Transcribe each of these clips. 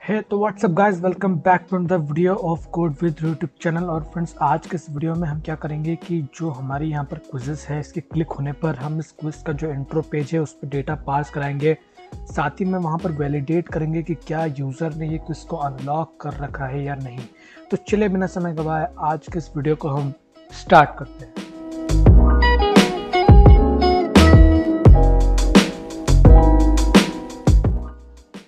है तो WhatsApp guys, welcome back from the video of code with YouTube channel. और friends, आज के इस वीडियो में हम क्या करेंगे कि जो हमारी यहाँ पर क्विज़ेस है, इसके क्लिक होने पर हम इस क्विज़ का जो इंट्रो पेज है उस पर डेटा पास कराएंगे। साथ ही में वहाँ पर वैलिडेट करेंगे कि क्या यूज़र ने ये क्विज़ को अनलॉक कर रखा है या नहीं। तो चलिए बिना समय गवाए आज के इस वीडियो को हम स्टार्ट करते हैं।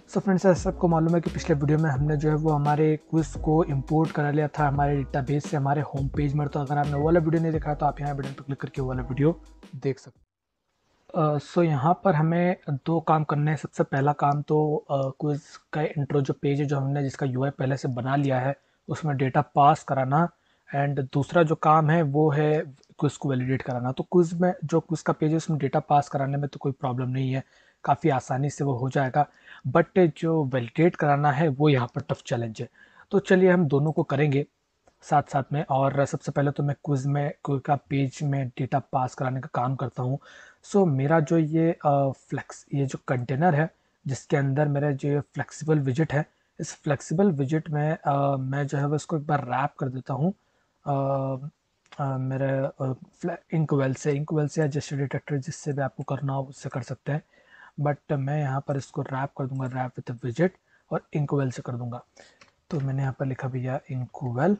सो फ्रेंड्स, ऐसा सबको मालूम है कि पिछले वीडियो में हमने जो है वो हमारे क्विज़ को इंपोर्ट करा लिया था हमारे डेटाबेस से हमारे होम पेज में। तो अगर आपने वो वाला वीडियो नहीं देखा तो आप यहाँ बटन पर क्लिक करके वो वाला वीडियो देख सकते। सो यहाँ पर हमें दो काम करने हैं। सबसे पहला काम तो क्विज़ का इंट्रो जो पेज है जो हमने जिसका यूआई पहले से बना लिया है उसमें डेटा पास कराना। एंड दूसरा जो काम है वो है क्विज़ को वैलिडेट कराना। तो क्विज़ में जो क्विज़ का पेज है उसमें डेटा पास कराने में तो कोई प्रॉब्लम नहीं है, काफ़ी आसानी से वो हो जाएगा। बट जो वैलिडेट कराना है वो यहाँ पर टफ चैलेंज है। तो चलिए हम दोनों को करेंगे साथ साथ में। और सबसे पहले तो मैं क्विज़ का पेज में डेटा पास कराने का काम करता हूँ। सो मेरा जो ये जो कंटेनर है जिसके अंदर मेरा जो ये फ्लेक्सिबल विजिट है, इस फ्लेक्सिबल विजिट में मैं जो है वो इसको एक बार रैप कर देता हूँ मेरे इंकवेल से या जेस्चर डिटेक्टर जिससे भी आपको करना हो उससे कर सकते हैं। बट मैं यहाँ पर इसको रैप कर दूंगा, रैप विद विजिट, और इंकवेल से कर दूंगा। तो मैंने यहाँ पर लिखा भैया इंकवेल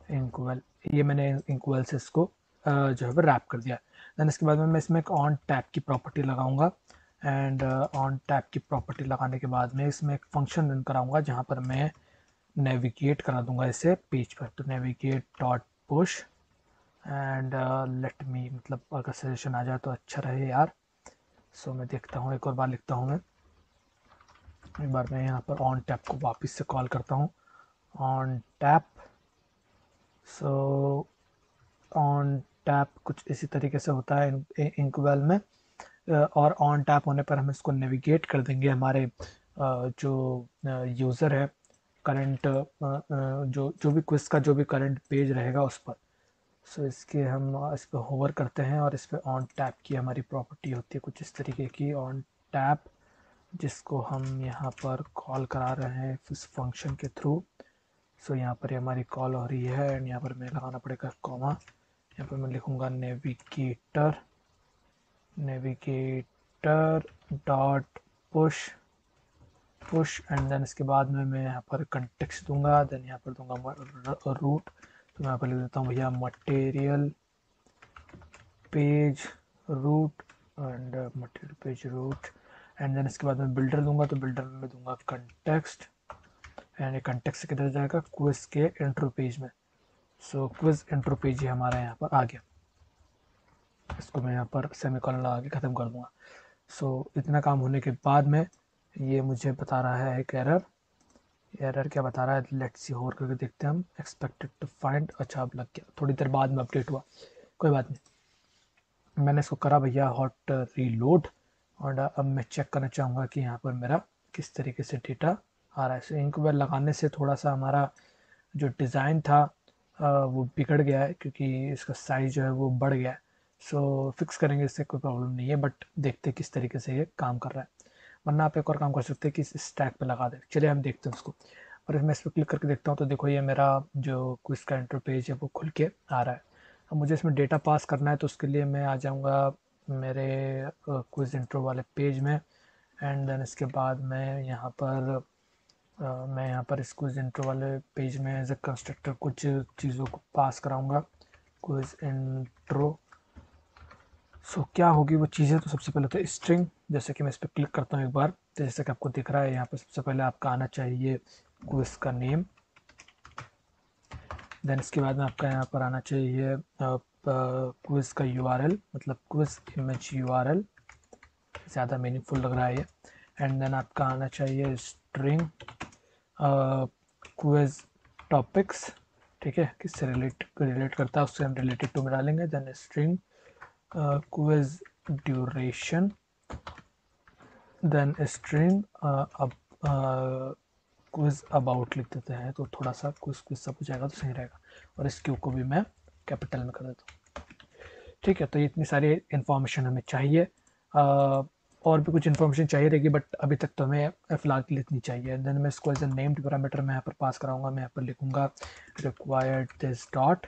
इंकवेल, ये मैंने इंकवेल से इसको जो है वो रैप कर दिया। देन इसके बाद में मैं इसमें एक ऑन टैप की प्रॉपर्टी लगाऊंगा। एंड ऑन टैप की प्रॉपर्टी लगाने के बाद में इसमें एक फंक्शन रन कराऊंगा जहाँ पर मैं नेविगेट करा दूंगा इसे पेज पर। तो navigate dot push and let me, मतलब अगर सजेशन आ जाए तो अच्छा रहे यार। सो मैं देखता हूँ, एक और बार लिखता हूँ मैं। एक बार मैं यहाँ पर ऑन टैप को वापस से कॉल करता हूँ, on tap. So on tap कुछ इसी तरीके से होता है इंकवेल में। और ऑन टैप होने पर हम इसको नेविगेट कर देंगे हमारे जो यूज़र है करंट, जो जो भी क्विज का जो भी करंट पेज रहेगा उस पर। सो इसके हम इस पर होवर करते हैं और इस पर ऑन टैप की हमारी प्रॉपर्टी होती है कुछ इस तरीके की, ऑन टैप, जिसको हम यहाँ पर कॉल करा रहे हैं इस फंक्शन के थ्रू। सो यहाँ पर हमारी कॉल हो रही है एंड यहाँ पर मैं लगाना पड़ेगा कॉमा। यहाँ पर मैं लिखूँगा navigator dot push and then इसके बाद में मैं यहाँ पर कंटेक्स्ट दूंगा। देन यहाँ पर दूंगा रूट। तो मैं यहाँ पर लिख देता हूँ भैया material page route and material page route. And then इसके बाद मैं बिल्डर दूंगा, तो बिल्डर में दूंगा कंटेक्स्ट। एंड ये कंटेक्स्ट किधर जाएगा, क्विज के इंट्रो पेज में। सो क्विज इंट्रो पेज ही हमारा यहाँ पर आ गया। इसको मैं यहाँ पर सेमीकोलन लगा के ख़त्म कर दूंगा। सो इतना काम होने के बाद में ये मुझे बता रहा है एक एरर क्या बता रहा है, लेट्स सी, होर करके देखते हैं हम। एक्सपेक्टेड टू फाइंड, अच्छा अब लग गया, थोड़ी देर बाद में अपडेट हुआ, कोई बात नहीं। मैंने इसको करा भैया हॉट रीलोड। और अब मैं चेक करना चाहूँगा कि यहाँ पर मेरा किस तरीके से डेटा आ रहा है। सो इंकवेल लगाने से थोड़ा सा हमारा जो डिज़ाइन था वो बिगड़ गया है क्योंकि इसका साइज़ जो है वो बढ़ गया है। सो फिक्स करेंगे, इससे कोई प्रॉब्लम नहीं है, बट देखते हैं किस तरीके से ये काम कर रहा है। वरना आप एक और काम कर सकते हैं कि इस स्टैक पे लगा दें। चलिए हम देखते हैं उसको। और मैं इस पर क्लिक करके देखता हूँ तो देखो ये मेरा जो क्विज का इंटर पेज है वो खुल के आ रहा है। अब मुझे इसमें डेटा पास करना है तो उसके लिए मैं आ जाऊँगा मेरे क्विज इंट्रो वाले पेज में। एंड देन इसके बाद मैं यहाँ पर इस क्विज इंट्रो वाले पेज में एज ए कंस्ट्रक्टर कुछ चीज़ों को पास कराऊंगा, क्विज इंट्रो। सो क्या होगी वो चीज़ें, तो सबसे पहले तो स्ट्रिंग, जैसे कि मैं इस पर क्लिक करता हूँ एक बार, तो जैसे कि आपको दिख रहा है यहाँ पर सबसे पहले आपका आना चाहिए क्विज का नेम। देन इसके बाद में आपका यहाँ पर आना चाहिए क्विज का यूआरएल, मतलब क्विज इमेज यूआरएल, ज़्यादा मीनिंगफुल लग रहा है ये। एंड देन आपका आना चाहिए स्ट्रिंग क्विज टॉपिक्स, ठीक है, किससे रिलेट करता है उससे हम रिलेटेड टू में डालेंगे। Then string quiz duration, then string quiz about लिख देते हैं तो थोड़ा सा क्विज सब हो जाएगा तो सही रहेगा। और इस क्यू को भी मैं कैपिटल में कर देता हूँ, ठीक है। तो इतनी सारी इन्फॉर्मेशन हमें चाहिए। और भी कुछ इन्फॉर्मेशन चाहिए रहेगी, बट अभी तक तो हमें फिलहाल के लिए इतनी चाहिए। देन मैं इसको एज ए नेम्ड पैरामीटर मैं यहाँ पर पास कराऊंगा। मैं यहाँ पर लिखूंगा required this dot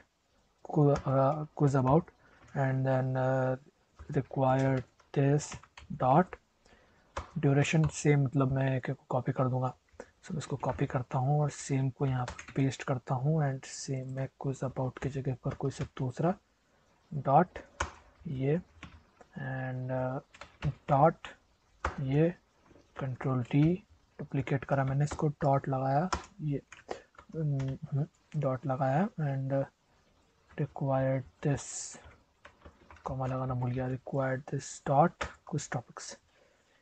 quiz about, and then required this dot duration. Same मतलब मैं कॉपी कर दूंगा। सो मैं इसको कॉपी करता हूँ और सेम को यहाँ पर पेस्ट करता हूँ, एंड सेम मैं क्विज अबाउट की जगह पर कोई सा दूसरा डॉट ये, एंड डॉट ये कंट्रोल टी डुप्लीकेट करा मैंने, इसको डॉट लगाया, ये डॉट लगाया, एंड रिक्वायर्ड दिस, कॉमा लगाना भूल गया, रिक्वायर्ड दिस डॉट कुछ टॉपिक्स।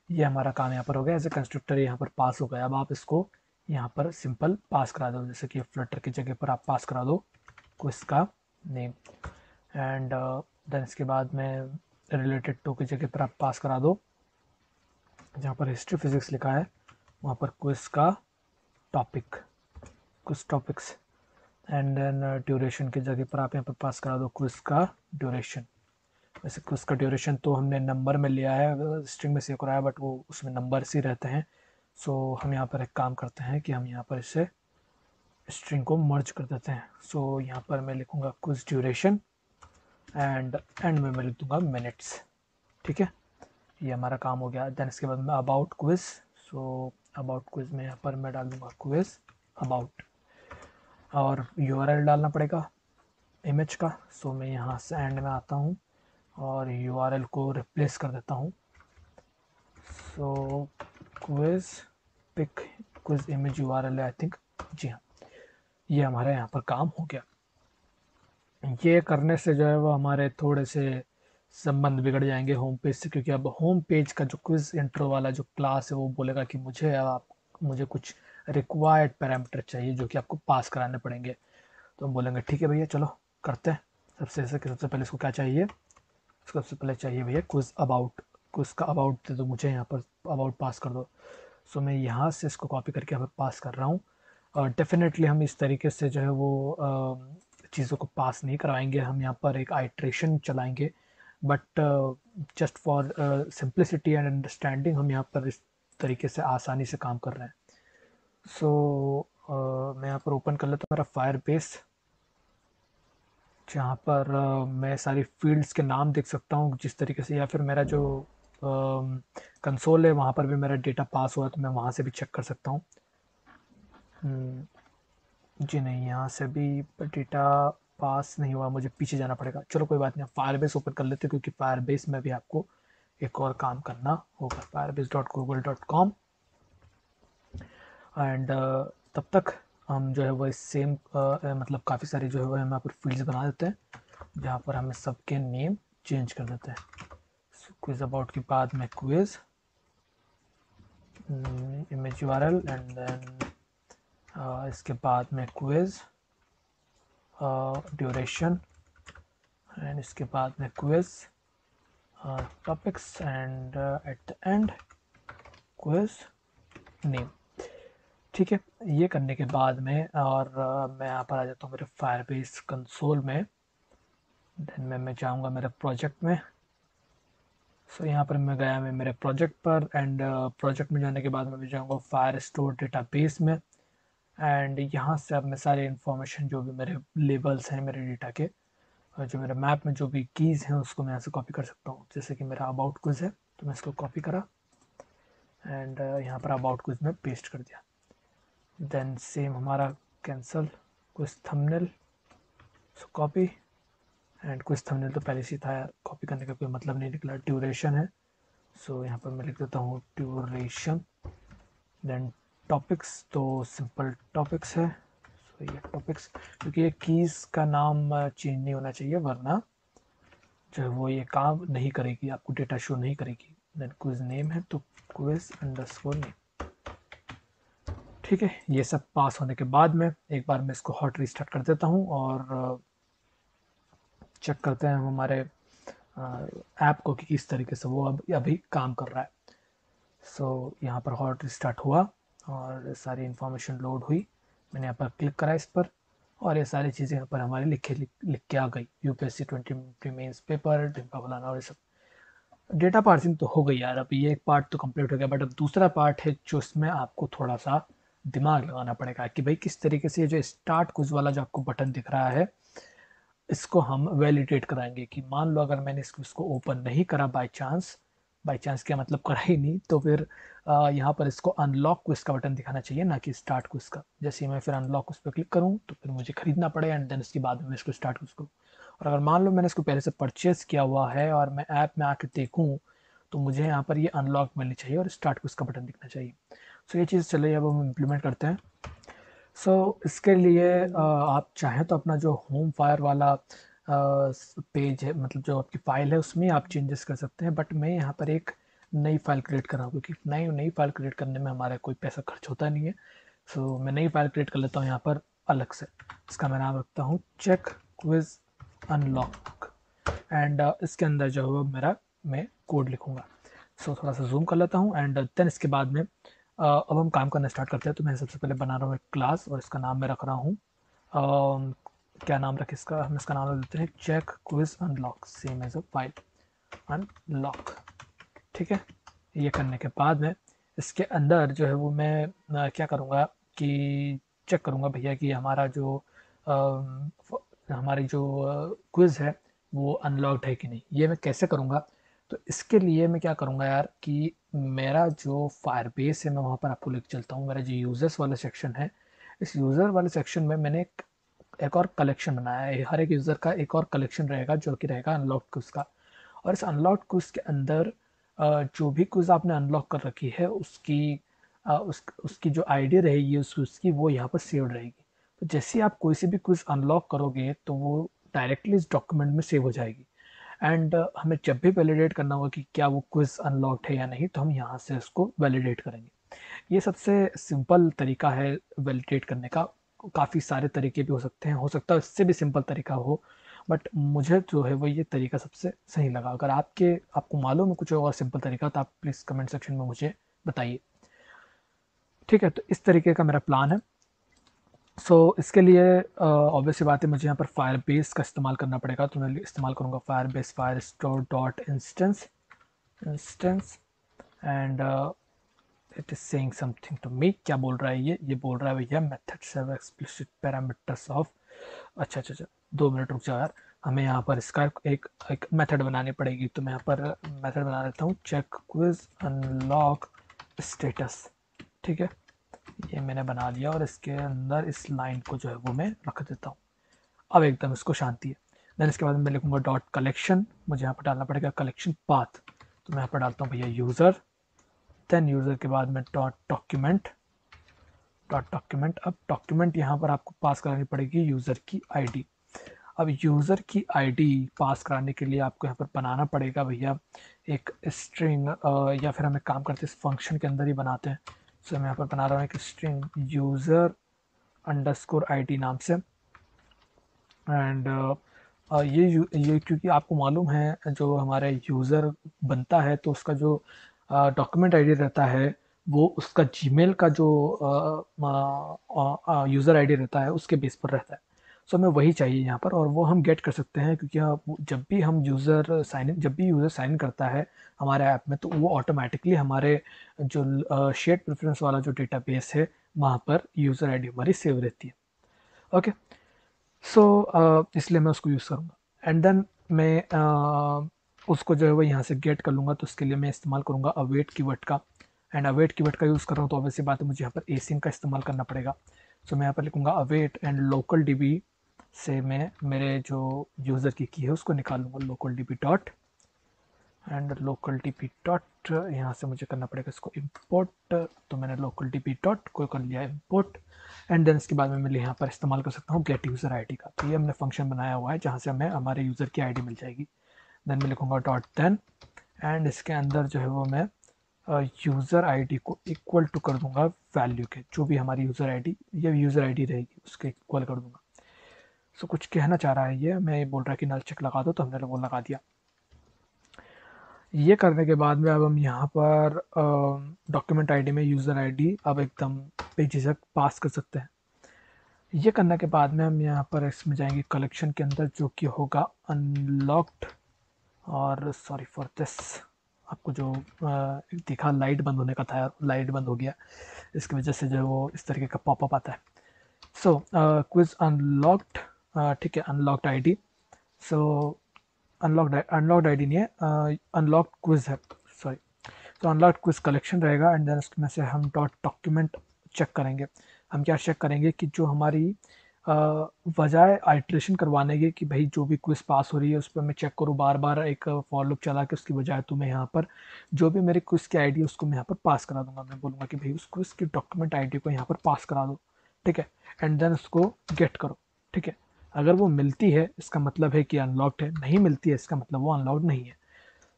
ये हमारा काम यहाँ पर हो गया। एज ए कंस्ट्रक्टर यहाँ पर पास हो गया। अब आप इसको यहाँ पर सिंपल पास करा दो, जैसे कि फ्लटर की जगह पर आप पास करा दो क्विज का नेम, एंड देन इसके बाद में रिलेटेड टू की जगह पर आप पास करा दो, जहाँ पर हिस्ट्री फिजिक्स लिखा है वहाँ पर क्विज का टॉपिक, कुछ टॉपिक्स, एंड देन ड्यूरेशन की जगह पर आप यहाँ पर पास करा दो क्विज का ड्यूरेशन। वैसे क्विज का ड्यूरेशन तो हमने नंबर में लिया है, स्ट्रिंग में सेव कराया, बट वो उसमें नंबर्स ही रहते हैं। सो हम यहाँ पर एक काम करते हैं कि हम यहाँ पर इसे स्ट्रिंग को मर्ज कर देते हैं। सो यहाँ पर मैं लिखूँगा क्विज ड्यूरेशन, एंड एंड में मैं लिख दूँगा मिनट्स। ठीक है, ये हमारा काम हो गया। देन इसके बाद में about quiz. So about quiz में यहाँ पर मैं डाल दूँगा क्विज अबाउट, और यूआरएल डालना पड़ेगा इमेज का। सो मैं यहाँ से एंड में आता हूँ और यूआरएल को रिप्लेस कर देता हूँ। So quiz pic quiz image URL है आई थिंक, जी हाँ, ये हमारे यहाँ पर काम हो गया। ये करने से जो है वो हमारे थोड़े से संबंध बिगड़ जाएंगे होम पेज से, क्योंकि अब होम पेज का जो क्विज इंट्रो वाला जो क्लास है वो बोलेगा कि मुझे कुछ रिक्वायर्ड पैरामीटर चाहिए जो कि आपको पास कराने पड़ेंगे। तो हम बोलेंगे ठीक है भैया चलो करते हैं। सबसे पहले इसको क्या चाहिए, सबसे पहले चाहिए भैया क्विज अबाउट, क्विज का अबाउट दे दो मुझे, यहाँ पर अबाउट पास कर दो। सो मैं यहाँ से इसको कॉपी करके यहाँ पर पास कर रहा हूँ। और डेफिनेटली हम इस तरीके से जो है वो चीज़ों को पास नहीं करवाएंगे, हम यहाँ पर एक आइट्रेशन चलाएंगे, but just for simplicity and understanding हम यहाँ पर इस तरीके से आसानी से काम कर रहे हैं। सो मैं यहाँ पर ओपन कर लेता हूँ मेरा फायरबेस, जहाँ पर मैं सारी फील्ड्स के नाम देख सकता हूँ जिस तरीके से, या फिर मेरा जो कंसोल है वहाँ पर भी मेरा डेटा पास हुआ तो मैं वहाँ से भी चेक कर सकता हूँ। जी नहीं, यहाँ से भी डेटा पास नहीं हुआ, मुझे पीछे जाना पड़ेगा। चलो कोई बात नहीं, फायरबेस ओपन कर लेते हैं, क्योंकि फायरबेस में भी आपको एक और काम करना होगा, firebase.google.com। एंड तब तक हम जो है वो सेम मतलब काफ़ी सारी जो है वो हम यहाँ पर फील्ड्स बना देते हैं, जहाँ पर हमें सबके नेम चेंज कर देते हैं। क्विज अबाउट के बाद में quiz image URL, and then इसके बाद में क्विज ड्यूरेशन, एंड इसके बाद में quiz topics, and at the end quiz name. ठीक है, ये करने के बाद में और मैं यहाँ पर आ जाता हूँ मेरे फायरबेस कंसोल में। देन मैं जाऊँगा मेरे प्रोजेक्ट में। सो यहाँ पर मैं गया मैं मेरे प्रोजेक्ट पर, एंड प्रोजेक्ट में जाने के बाद मैं जाऊँगा फायर स्टोर डेटाबेस में, एंड यहाँ से अब मैं सारे इन्फॉर्मेशन जो भी मेरे लेबल्स हैं मेरे डेटा के, और जो मेरे मैप में जो भी कीज़ हैं उसको मैं यहाँ से कॉपी कर सकता हूँ। जैसे कि मेरा अबाउट क्विज है तो मैं इसको कॉपी करा, एंड यहाँ पर अबाउट क्विज में पेस्ट कर दिया। देन सेम हमारा cancel quiz thumbnail, so copy, and quiz thumbnail तो पहले से था यार, कॉपी करने का कोई मतलब नहीं निकला। ड्यूरेशन है, सो यहाँ पर मैं लिख देता हूँ ड्यूरेशन। देन टॉपिक्स तो सिंपल टॉपिक्स है, सो ये टॉपिक्स, क्योंकि ये कीज़ का नाम चेंज नहीं होना चाहिए, वरना जो है वो ये काम नहीं करेगी, आपको डेटा शो नहीं करेगी। देन क्विज नेम है तो क्विज अंडरस्कोर नेम। ठीक है, ये सब पास होने के बाद में एक बार मैं इसको हॉट रीस्टार्ट कर देता हूँ और चेक करते हैं हमारे ऐप को कि किस तरीके से वो अब अभी काम कर रहा है। सो यहाँ पर हॉट रिस्टार्ट हुआ और सारी इन्फॉर्मेशन लोड हुई। मैंने यहाँ पर क्लिक करा इस पर, और ये सारी चीज़ें यहाँ पर हमारे लिख के आ गई, यूपीएससी 2020 मेंस पेपर, डिम्पा फलाना और ये सब। डेटा पार्सिंग तो हो गई यार, अब ये एक पार्ट तो कंप्लीट हो गया, बट अब दूसरा पार्ट है जो इसमें आपको थोड़ा सा दिमाग लगाना पड़ेगा कि भाई किस तरीके से ये जो स्टार्ट क्विज वाला जो आपको बटन दिख रहा है इसको हम वैलिडेट कराएंगे कि मान लो अगर मैंने इसको ओपन नहीं करा बाय चांस क्या मतलब करा ही नहीं, तो फिर यहाँ पर इसको अनलॉक क्विज का बटन दिखाना चाहिए ना कि स्टार्ट क्विज का। जैसे ही मैं फिर अनलॉक क्विज पर क्लिक करूँ तो फिर मुझे खरीदना पड़े एंड देन उसके बाद में मैं इसको स्टार्ट क्विज करूँ। और अगर मान लो मैंने इसको पहले से परचेज किया हुआ है और मैं ऐप में आके देखूँ तो मुझे यहाँ पर ये अनलॉक मिलनी चाहिए और स्टार्ट क्विज का बटन दिखना चाहिए। सो ये चीज़ चलिए अब हम इम्प्लीमेंट करते हैं। इसके लिए आप चाहें तो अपना जो होम फायर वाला पेज है, मतलब जो आपकी फाइल है उसमें आप चेंजेस कर सकते हैं, बट मैं यहाँ पर एक नई फाइल क्रिएट कर रहा हूँ क्योंकि नई नई फाइल क्रिएट करने में हमारा कोई पैसा खर्च होता नहीं है। मैं नई फाइल क्रिएट कर लेता हूँ यहाँ पर अलग से। इसका मैं नाम रखता हूँ चेक क्विज अनलॉक एंड इसके अंदर जो है मेरा मैं कोड लिखूंगा। थोड़ा सा जूम कर लेता हूँ एंड देन इसके बाद में अब हम काम करना स्टार्ट करते हैं। तो मैं सबसे पहले बना रहा हूँ एक क्लास और इसका नाम मैं रख रहा हूँ क्या नाम रखें इसका, हम इसका नाम रख देते हैं check quiz unlock, same as a file unlock. ठीक है, ये करने के बाद में इसके अंदर जो है वो मैं क्या करूँगा कि चेक करूँगा भैया कि हमारा जो हमारी जो क्विज है वो अनलॉक्ड है कि नहीं। ये मैं कैसे करूँगा, तो इसके लिए मैं क्या करूँगा यार कि मेरा जो फायरबेस है मैं वहाँ पर आपको लेकर चलता हूँ। मेरा जो यूज़र्स वाला सेक्शन है, इस यूज़र वाले सेक्शन में मैंने एक और कलेक्शन बनाया है। हर एक यूज़र का एक और कलेक्शन रहेगा जो कि रहेगा अनलॉक्ड क्विज का। और इस अनलॉक्ड क्विज के अंदर जो भी क्विज आपने अनलॉक कर रखी है उसकी जो आईडी रहेगी उस क्विज की वो यहाँ पर सेव रहेगी। तो जैसे ही आप कोई सी भी क्विज अनलॉक करोगे तो वो डायरेक्टली इस डॉक्यूमेंट में सेव हो जाएगी। एंड हमें जब भी वैलिडेट करना होगा कि क्या वो क्विज अनलॉक्ड है या नहीं, तो हम यहाँ से उसको वैलिडेट करेंगे। ये सबसे सिंपल तरीका है वैलिडेट करने का। काफ़ी सारे तरीके भी हो सकते हैं, हो सकता है इससे भी सिंपल तरीका हो, बट मुझे जो है वो ये तरीका सबसे सही लगा। अगर आपको मालूम है कुछ और सिंपल तरीका तो आप प्लीज़ कमेंट सेक्शन में मुझे बताइए। ठीक है, तो इस तरीके का मेरा प्लान है। इसके लिए ऑब्वियस सी बात है मुझे यहाँ पर फायर बेस का इस्तेमाल करना पड़ेगा। तो मैं इस्तेमाल करूँगा Firebase Firestore dot instance instance and it is saying something to me. क्या बोल रहा है ये बोल रहा है भैया methods have explicit parameters off. अच्छा, 2 मिनट रुक जाओ यार, हमें यहाँ पर इसका एक मेथड बनानी पड़ेगी। तो मैं यहाँ पर मेथड बना देता हूँ चेक क्विज अनलॉक स्टेटस। ठीक है, ये मैंने बना दिया और इसके अंदर इस लाइन को जो है वो मैं रख देता हूँ। अब एकदम इसको शांति है। देन इसके बाद मैं लिखूंगा डॉट कलेक्शन, मुझे यहाँ पर डालना पड़ेगा कलेक्शन पाथ। तो मैं यहाँ पर डालता हूँ भैया यूज़र, देन यूज़र के बाद में डॉट डॉक्यूमेंट। अब डॉक्यूमेंट यहाँ पर आपको पास करानी पड़ेगी यूज़र की आईडी। अब यूज़र की आईडी पास कराने के लिए आपको यहाँ पर बनाना पड़ेगा भैया एक स्ट्रिंग, या फिर हम एक काम करते हैं इस फंक्शन के अंदर ही बनाते हैं। मैं यहाँ पर बना रहा हूँ एक स्ट्रिंग यूज़र अंडरस्कोर आईडी नाम से। एंड ये क्योंकि आपको मालूम है जो हमारे यूज़र बनता है तो उसका जो डॉक्यूमेंट आईडी रहता है वो उसका जीमेल का जो यूज़र आईडी रहता है उसके बेस पर रहता है। हमें वही चाहिए यहाँ पर और वो हम गेट कर सकते हैं क्योंकि जब भी यूज़र साइन इन करता है हमारे ऐप में तो वो ऑटोमेटिकली हमारे जो शेयर्ड प्रेफरेंस वाला जो डेटाबेस है वहाँ पर यूज़र आईडी हमारी सेव रहती है। ओके, इसलिए मैं उसको यूज़ करूँगा एंड देन मैं उसको जो है वो यहाँ से गेट कर लूँगा। तो उसके लिए मैं इस्तेमाल करूँगा अवेट कीवर्ड का। एंड अवेट कीवर्ड का यूज़ कर रहा हूँ तो ऑब्वियसली बात है मुझे यहाँ पर एसिन का इस्तेमाल करना पड़ेगा। मैं यहाँ पर लिखूँगा अवेट एंड लोकल डीबी से मैं मेरे जो यूज़र की है उसको निकाल लूँगा local dB dot and local dB dot यहाँ से मुझे करना पड़ेगा इसको इम्पोर्ट। तो मैंने लोकल डीबी डॉट को कर लिया इम्पोर्ट एंड देन इसके बाद में मैं यहाँ पर इस्तेमाल कर सकता हूँ गेट यूज़र आईडी का। तो ये हमने फंक्शन बनाया हुआ है जहाँ से हमें हमारे यूज़र की आईडी मिल जाएगी। देन मैं लिखूँगा डॉट देन एंड इसके अंदर जो है वो मैं यूज़र आईडी को इक्वल टू कर दूंगा वैल्यू के, जो भी हमारी यूज़र आईडी या यूज़र आईडी रहेगी उसके इक्वल कर दूंगा। कुछ कहना चाह रहा है ये, मैं ये बोल रहा है कि नल चेक लगा दो तो हमने वो लगा दिया। ये करने के बाद में अब हम यहाँ पर डॉक्यूमेंट आईडी में यूज़र आईडी अब एकदम बेझिझक पास कर सकते हैं। ये करने के बाद में हम यहाँ पर इसमें जाएंगे कलेक्शन के अंदर जो कि होगा अनलॉक्ड और सॉरी फॉर दिस आपको जो दिखा लाइट बंद होने का था, लाइट बंद हो गया, इसकी वजह से जो वो इस तरीके का पॉपअप आता है। सो क्विज अनलॉक्ड, ठीक है, अनलॉक्ड आईडी। सो अनलॉक्ड आईडी नहीं है, अनलॉक्ड क्विज है, सॉरी। तो अनलॉक्ड क्विज कलेक्शन रहेगा एंड देन उसमें से हम डॉट डॉक्यूमेंट चेक करेंगे। हम क्या चेक करेंगे कि जो हमारी बजाय आइट्रेशन करवाने के कि भाई जो भी क्विज पास हो रही है उस पर मैं चेक करूँ बार बार एक फॉर लूप चला के, उसकी बजाय तो मैं यहाँ पर जो भी मेरे क्विज की आईडी है उसको मैं यहाँ पर पास करा दूंगा। मैं बोलूँगा कि भाई उस क्विज की डॉक्यूमेंट आईडी को यहाँ पर पास करा दो, ठीक है, एंड देन उसको गेट करो, ठीक है। अगर वो मिलती है इसका मतलब है कि अनलॉक्ड है, नहीं मिलती है इसका मतलब वो अनलॉक्ड नहीं है।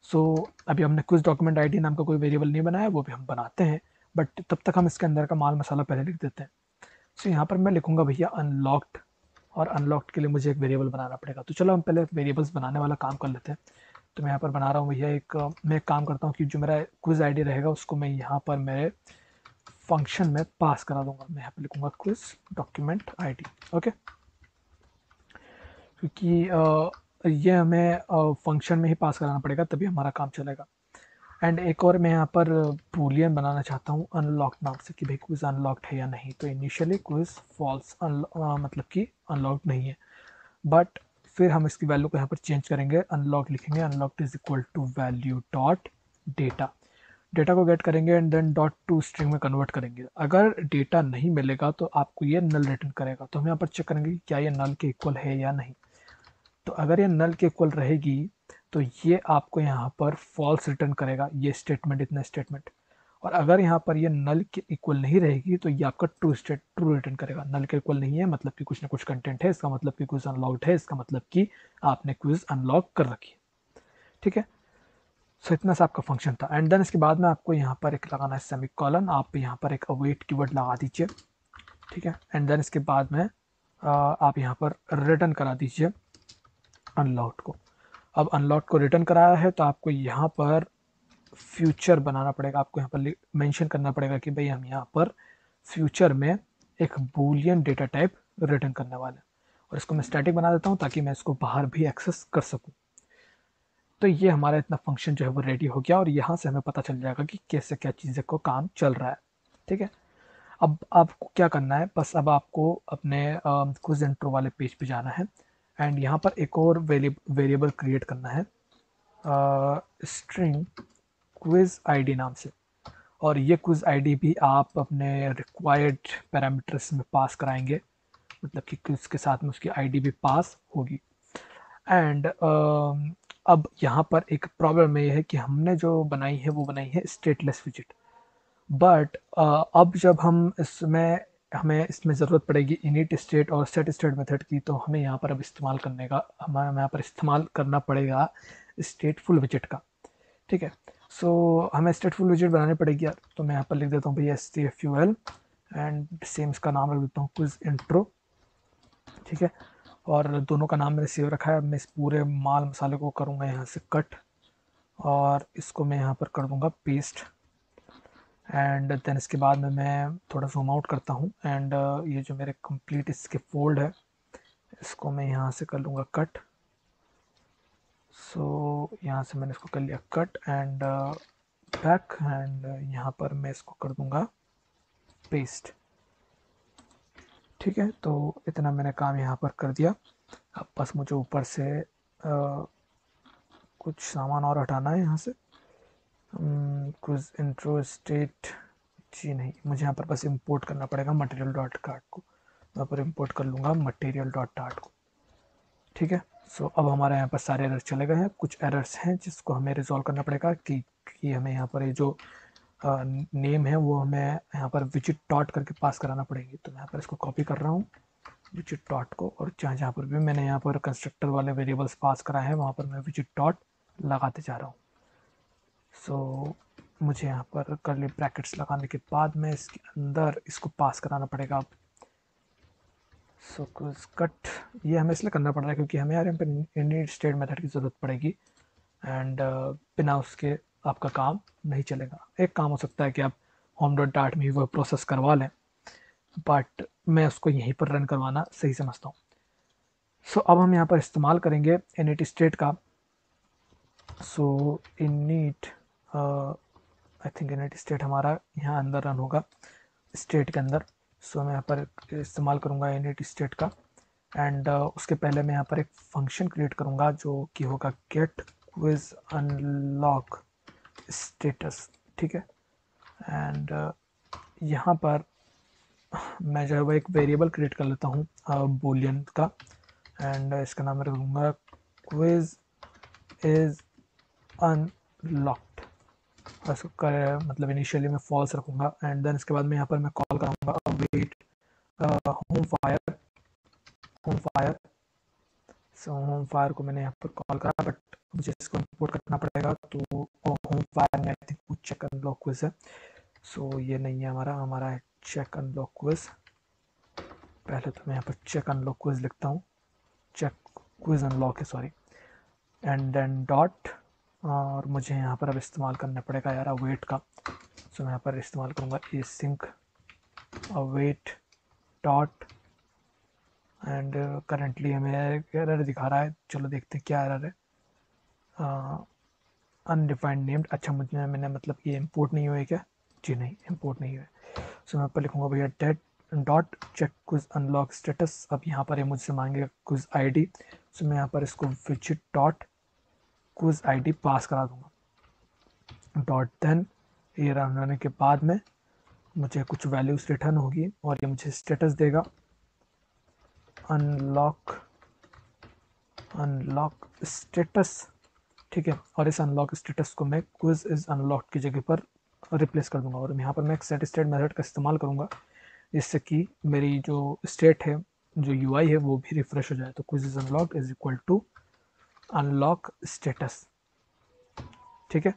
सो अभी हमने क्विज डॉक्यूमेंट आईडी नाम का कोई वेरिएबल नहीं बनाया, वो भी हम बनाते हैं, बट तब तक हम इसके अंदर का माल मसाला पहले लिख देते हैं। सो यहाँ पर मैं लिखूंगा भैया अनलॉक्ड, और अनलॉक्ड के लिए मुझे एक वेरिएबल बनाना पड़ेगा। तो चलो हम पहले वेरिएबल्स बनाने वाला काम कर लेते हैं। तो मैं यहाँ पर बना रहा हूँ भैया मैं एक काम करता हूँ कि जो मेरा क्विज आईडी रहेगा उसको मैं यहाँ पर मेरे फंक्शन में पास करा दूंगा। मैं यहाँ पर लिखूंगा क्विज डॉक्यूमेंट आईडी, ओके, क्योंकि ये हमें फंक्शन में ही पास कराना पड़ेगा तभी हमारा काम चलेगा। एंड एक और मैं यहाँ पर बूलियन बनाना चाहता हूँ अनलॉक्ड नाम से कि भाई क्विज अनलॉक्ड है या नहीं। तो इनिशियली क्विज फॉल्स, मतलब कि अनलॉक्ड नहीं है, बट फिर हम इसकी वैल्यू को यहाँ पर चेंज करेंगे, अनलॉक लिखेंगे, unlocked is equal to value dot data. Data को गेट करेंगे and then dot to string में कन्वर्ट करेंगे। अगर डेटा नहीं मिलेगा तो आपको ये नल रिटर्न करेगा। तो हम यहाँ पर चेक करेंगे कि क्या ये नल के इक्वल है या नहीं। तो अगर ये नल के इक्वल रहेगी तो ये आपको यहाँ पर फॉल्स रिटर्न करेगा, ये स्टेटमेंट, इतना स्टेटमेंट। और अगर यहाँ पर ये नल के इक्वल नहीं रहेगी तो ये आपका ट्रू रिटर्न करेगा। नल के इक्वल नहीं है मतलब कि कुछ ना कुछ कंटेंट है, इसका मतलब कि क्विज अनलॉक्ड है, इसका मतलब कि आपने क्विज अनलॉक कर रखी है, ठीक है। सो इतना सा आपका फंक्शन था। एंड देन इसके बाद में आपको यहाँ पर एक लगाना है सेमीकोलन, आप यहाँ पर एक अवेट कीवर्ड लगा दीजिए, ठीक है। एंड देन इसके बाद में आप यहाँ पर रिटर्न करा दीजिए अनलॉक्ड को। अब अनलॉक को रिटर्न कराया है तो आपको यहाँ पर फ्यूचर बनाना पड़ेगा, आपको यहाँ पर मेंशन करना पड़ेगा कि भाई हम यहाँ पर फ्यूचर में एक बूलियन डेटा टाइप रिटर्न करने वाले हैं। और इसको मैं स्टैटिक बना देता हूँ ताकि मैं इसको बाहर भी एक्सेस कर सकूँ। तो ये हमारा इतना फंक्शन जो है वो रेडी हो गया और यहाँ से हमें पता चल जाएगा कि कैसे क्या चीज़ें को काम चल रहा है, ठीक है। अब आपको क्या करना है, बस अब आपको अपने क्विज इंट्रो वाले पेज पे जाना है एंड यहाँ पर एक और वेरिएबल क्रिएट करना है स्ट्रिंग क्विज आईडी नाम से। और ये क्विज आईडी भी आप अपने रिक्वायर्ड पैरामीटर्स में पास कराएंगे, मतलब कि क्विज के साथ में उसकी आईडी भी पास होगी। एंड अब यहाँ पर एक प्रॉब्लम ये है कि हमने जो बनाई है वो बनाई है स्टेटलेस विजिट, बट अब जब हम इसमें हमें इसमें ज़रूरत पड़ेगी इनिट स्टेट और सेट स्टेट मेथड की, तो हमें यहाँ पर अब इस्तेमाल करने का हमें यहाँ पर इस्तेमाल करना पड़ेगा स्टेटफुल विजिट का, ठीक है। सो हमें स्टेटफुल विजिट बनानी पड़ेगी यार। तो मैं यहाँ पर लिख देता हूँ भैया STFUL एंड सेम इसका नाम रख देता हूँ क्विज इंट्रो, ठीक है। और दोनों का नाम मैंने सेव रखा है। मैं इस पूरे माल मसाले को करूँगा यहाँ से कट और इसको मैं यहाँ पर कर दूँगा पेस्ट। एंड देन इसके बाद में मैं थोड़ा जूम आउट करता हूँ एंड ये जो मेरे कंप्लीट इसके फोल्ड है इसको मैं यहाँ से कर लूँगा कट। सो यहाँ से मैंने इसको कर लिया कट एंड बैक एंड यहाँ पर मैं इसको कर दूँगा पेस्ट, ठीक है। तो इतना मैंने काम यहाँ पर कर दिया। अब बस मुझे ऊपर से कुछ सामान और हटाना है यहाँ से। कुछ इंट्रो स्टेट जी नहीं, मुझे यहाँ पर बस इंपोर्ट करना पड़ेगा मटेरियल डॉट कार्ड को। यहाँ पर इंपोर्ट कर लूँगा मटेरियल डॉट डार्ट को, ठीक है। सो अब हमारे यहाँ पर सारे एरर्स चले गए हैं। कुछ एरर्स हैं जिसको हमें रिजॉल्व करना पड़ेगा कि हमें यहाँ पर ये जो नेम है वो हमें यहाँ पर विजिट डॉट करके पास कराना पड़ेगी। तो मैं यहाँ पर इसको कॉपी कर रहा हूँ विजिट डॉट को, और जहाँ जहाँ पर भी मैंने यहाँ पर कंस्ट्रक्टर वाले वेरिएबल्स पास कराए हैं वहाँ पर मैं विजिट डॉट लगाते जा रहा हूँ। सो मुझे यहाँ पर कर्ली ब्रैकेट्स लगाने के बाद में इसके अंदर इसको पास कराना पड़ेगा। अब सो कट ये हमें इसलिए करना पड़ रहा है क्योंकि हमें यार यहाँ पर इनिट स्टेट मेथड की ज़रूरत पड़ेगी एंड बिना उसके आपका काम नहीं चलेगा। एक काम हो सकता है कि आप होम डॉट डार्ट में ही वो प्रोसेस करवा लें, बट मैं उसको यहीं पर रन करवाना सही समझता हूँ। सो अब हम यहाँ पर इस्तेमाल करेंगे इनिट स्टेट का। So init I think init state हमारा यहाँ अंदर रन होगा, स्टेट के अंदर। सो मैं यहाँ पर इस्तेमाल करूँगा इनिट स्टेट का, एंड उसके पहले मैं यहाँ पर एक फंक्शन क्रिएट करूँगा जो कि होगा गेट क्विज अनलॉक स्टेटस, ठीक है। एंड यहाँ पर मैं जो है वो एक वेरिएबल क्रिएट कर लेता हूँ बूलियन का, एंड इसका नाम रखूँगा क्विज इज अनलॉक्ड। इसको मतलब इनिशियली मैं फॉल्स रखूँगा, एंड देन इसके बाद मैं यहाँ पर मैं कॉल कराऊँगा await home fire. Home fire को मैंने यहाँ पर कॉल करा, बट मुझे इसको इंपोर्ट करना पड़ेगा। तो होम फायर में आई थिंक वो चेक अनलॉक क्विज है, सो ये नहीं है हमारा है चेक अनलॉक क्विज। पहले तो मैं यहाँ पर चेक अनलॉक क्विज लिखता हूँ, चेक क्विज अनलॉक है, सॉरी, एंड देन डॉट, और मुझे यहाँ पर अब इस्तेमाल करना पड़ेगा यार अवेट का। सो मैं यहाँ पर इस्तेमाल करूँगा async await dot, and currently हमें एरर दिखा रहा है। चलो देखते हैं क्या एरर है। अनडिफाइंड नेम्ड, अच्छा मैंने मतलब ये इंपोर्ट नहीं हुआ क्या? जी नहीं, इंपोर्ट नहीं हुआ। सो मैं यहाँ पर लिखूँगा भैया date dot check quiz unlock status. अब यहाँ पर ये मुझसे मांगेगा क्विज आईडी, सो मैं यहाँ पर इसको विजिट डॉट क्विज आईडी पास करा दूंगा। डॉट देन ये रन होने के बाद में मुझे कुछ वैल्यूज रिटर्न होगी और ये मुझे स्टेटस देगा अनलॉक स्टेटस, ठीक है। और इस अनलॉक स्टेटस को मैं क्विज इज अनलॉक की जगह पर रिप्लेस कर दूंगा, और यहाँ पर मैं एक सेट स्टेट मेथड का इस्तेमाल करूँगा जिससे कि मेरी जो स्टेट है, जो यूआई है, वो भी रिफ्रेश हो जाए। तो quiz is unlock is equal to unlock status, ठीक है।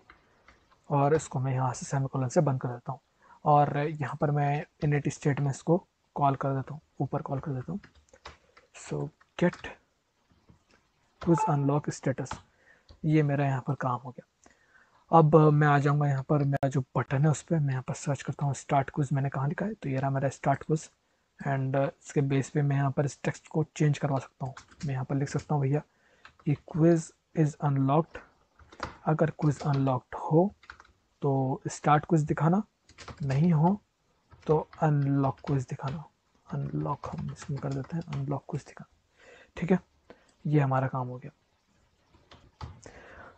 और इसको मैं यहाँ से सेमीकोलन से बंद कर देता हूँ, और यहाँ पर मैं इनिट स्टेट में इसको कॉल कर देता हूँ, ऊपर कॉल कर देता हूँ। सो गेट क्विज अनलॉक स्टेटस, ये मेरा यहाँ पर काम हो गया। अब मैं आ जाऊँगा यहाँ पर, मेरा जो बटन है उस पर मैं यहाँ पर सर्च करता हूँ स्टार्ट क्विज, मैंने कहाँ लिखा है, तो ये रहा मेरा स्टार्ट क्विज। एंड इसके बेस पे मैं यहाँ पर इस टेक्स्ट को चेंज करवा सकता हूँ। मैं यहाँ पर लिख सकता हूँ भैया कि क्विज इज अनलॉक्ड। अगर क्विज अनलॉक्ड हो तो स्टार्ट क्विज दिखाना, नहीं हो तो अनलॉक क्विज दिखाना। अनलॉक हम इसमें कर देते हैं, अनलॉक क्विज दिखाना, ठीक है। ये हमारा काम हो गया।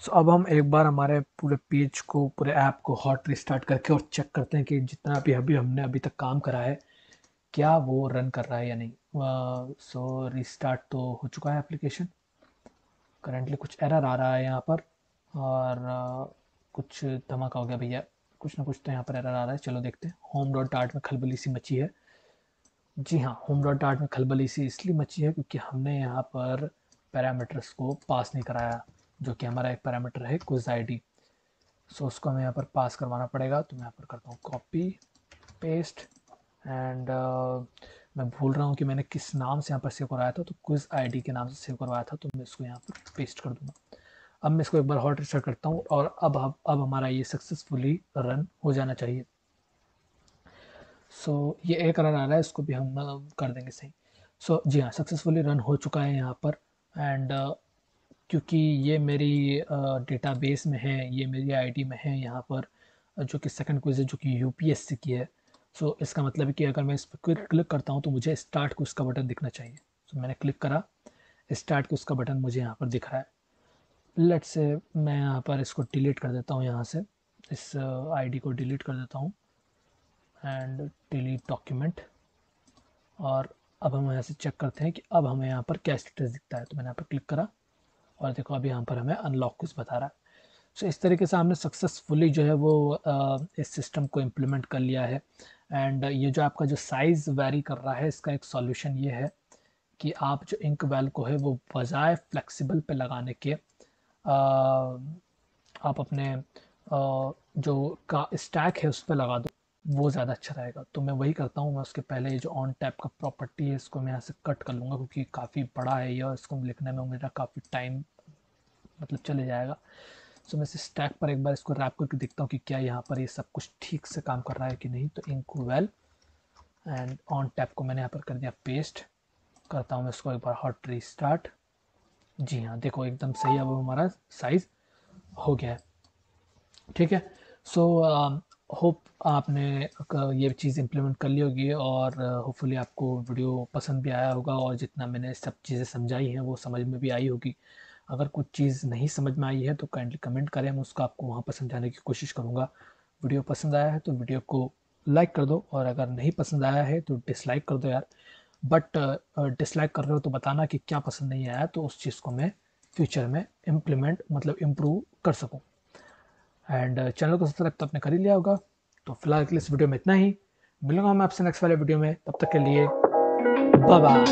सो अब हम एक बार हमारे पूरे पेज को, पूरे ऐप को हॉट रिस्टार्ट करके और चेक करते हैं कि जितना भी हमने अभी तक काम करा है क्या वो रन कर रहा है या नहीं। सो रिस्टार्ट तो हो चुका है एप्लीकेशन। करंटली कुछ एरर आ रहा है यहाँ पर, और कुछ धमाका हो गया भैया, कुछ ना कुछ तो यहाँ पर एरर आ रहा है। चलो देखते हैं। होम डॉट डार्ट में खलबली सी मची है। जी हाँ, होम डॉट डार्ट में खलबली सी इसलिए मची है क्योंकि हमने यहाँ पर पैरामीटर्स को पास नहीं कराया, जो कि हमारा एक पैरामीटर है क्विज आईडी। सो उसको हमें यहाँ पर पास करवाना पड़ेगा। तो मैं यहाँ पर करता हूँ कॉपी पेस्ट, एंड मैं भूल रहा हूँ कि मैंने किस नाम से यहाँ पर सेव करवाया था, तो क्विज आईडी के नाम से सेव करवाया था, तो मैं इसको यहाँ पर पेस्ट कर दूंगा। अब मैं इसको एक बार हॉट रिस्टार्ट करता हूँ, और अब हमारा ये सक्सेसफुली रन हो जाना चाहिए। सो ये एक रन आ रहा है, इसको भी हम कर देंगे सही। सो जी हाँ, सक्सेसफुली रन हो चुका है यहाँ पर। एंड क्योंकि ये मेरी डेटाबेस में है, ये मेरी आईडी में है यहाँ पर, जो कि सेकंड क्विज है, जो कि यूपीएससी की है। सो इसका मतलब है कि अगर मैं इस पर क्लिक करता हूँ तो मुझे स्टार्ट क्विज का बटन दिखना चाहिए। सो मैंने क्लिक करा, स्टार्ट क्विज का बटन मुझे यहाँ पर दिख रहा है। लेट से मैं यहाँ पर इसको डिलीट कर देता हूँ, यहाँ से इस आईडी को डिलीट कर देता हूँ, एंड डिलीट डॉक्यूमेंट। और अब हम यहाँ से चेक करते हैं कि अब हमें यहाँ पर क्या स्टेटस दिखता है। तो मैंने यहाँ पर क्लिक करा, और देखो अभी यहाँ पर हमें अनलॉक कुछ बता रहा है। सो इस तरीके से हमने सक्सेसफुली जो है वो इस सिस्टम को इम्प्लीमेंट कर लिया है। एंड ये जो आपका जो साइज़ वेरी कर रहा है, इसका एक सॉल्यूशन ये है कि आप जो इंक वेल को है वो बजाय फ्लेक्सिबल पे लगाने के आप अपने जो का स्टैक है उस पर लगा दो, वो ज़्यादा अच्छा रहेगा। तो मैं वही करता हूँ। मैं उसके पहले ये जो ऑन टैप का प्रॉपर्टी है इसको मैं यहाँ से कट कर लूँगा, क्योंकि काफ़ी बड़ा है ये और इसको लिखने में मेरा काफ़ी टाइम मतलब चले जाएगा। सो मैं इस स्टैक पर एक बार इसको रैप करके देखता हूँ कि क्या यहाँ पर ये सब कुछ ठीक से काम कर रहा है कि नहीं। तो inkwell and on tap को मैंने यहाँ पर कर दिया पेस्ट। करता हूँ मैं इसको एक बार हॉट रीस्टार्ट। जी हाँ, देखो एकदम सही अब हमारा साइज़ हो गया है। ठीक है। सो होप आपने ये चीज़ इम्प्लीमेंट कर ली होगी और होपफुली आपको वीडियो पसंद भी आया होगा और जितना मैंने सब चीज़ें समझाई हैं वो समझ में भी आई होगी। अगर कुछ चीज़ नहीं समझ में आई है तो काइंडली कमेंट करें, मैं उसको आपको वहाँ पर समझाने की कोशिश करूँगा। वीडियो पसंद आया है तो वीडियो को लाइक कर दो और अगर नहीं पसंद आया है तो डिसलाइक कर दो यार। बट डिसलाइक कर रहे हो तो बताना कि क्या पसंद नहीं आया, तो उस चीज़ को मैं फ्यूचर में इम्प्लीमेंट मतलब इम्प्रूव कर सकूँ। एंड चैनल को सब्सक्राइब तो आपने कर ही लिया होगा। तो फिलहाल के लिए इस वीडियो में इतना ही। मिलूंगा मैं आपसे नेक्स्ट वाले वीडियो में, तब तक के लिए बाय बाय।